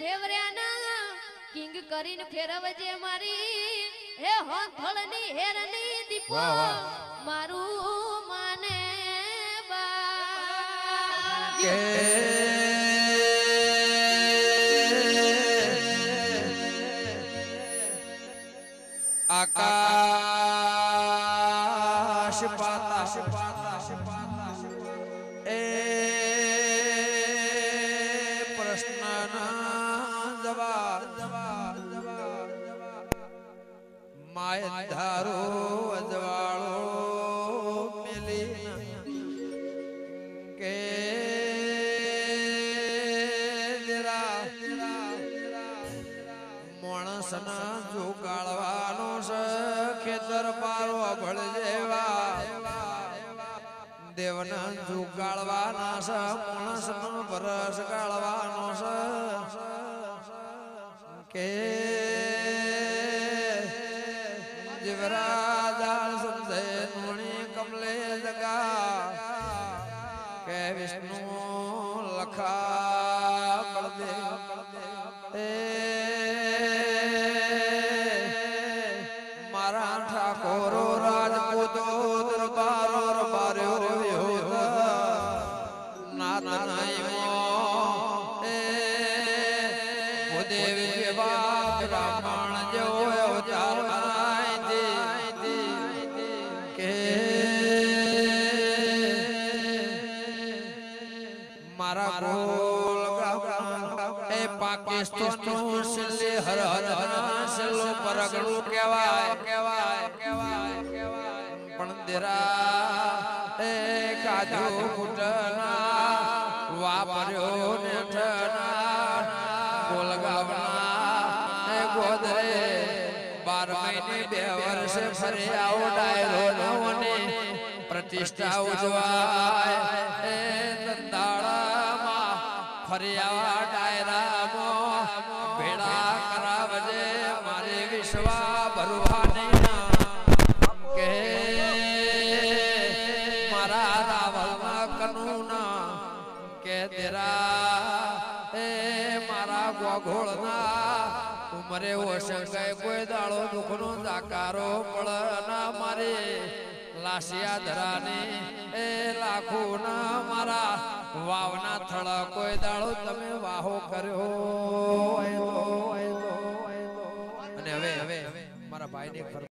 ફેવર્યાના king કરીને ફેરવજે મારી હે હોથળની હેરની દીપો મારું માને બા આકાશ પાતા એ પ્રશ્નના જવાબ માય ધારો અજવાળો મેલી કે માણસના જોગાળવાનો છે ખેતર પારો ભળ જેવા દેવના જોગાળવાના છે માણસનો વરસ ગાળવાનો છે કે જીવરાજા સમજે નુણી કમલે જગા કે વિષ્ણુ લખા બળદે મારા ઠાકોરો રાજપૂતો દરબારો રબાર્યો નાથ નાઈમો એ દેવી બાપ બ્રાહ્મણ જેવો અવતાર કે મારા ગોળ એ પાકિસ્તાન સિલ્લે હર હર સિલ્લો પરગણું કહેવાય પણ દેરા એ કાજો કુટના વાપર્યો ને ઠના ગોલગાવના એ ગોદરે 12 મહિને 2 વર્ષે ફરે આવો ડાયરો નવને પ્રતિષ્ઠા ઉજવાય એ દંદાળામાં ફરી આવા ડાયરામાં ભેળા કરાવજે મારે વિશ્વા ભરવાની કે મારા રાવલમાં કનુના કે તેરા એ મારા ગોગોળના ઉમરે ઓશંગાય કોઈ દાળો દુખનો દાકારો પડના મારે લાસિયા ધરાને એ લાખોના મારા વાવના થળા કોઈ દાડો તમે વાહો કર્યો અને હવે મારા ભાઈને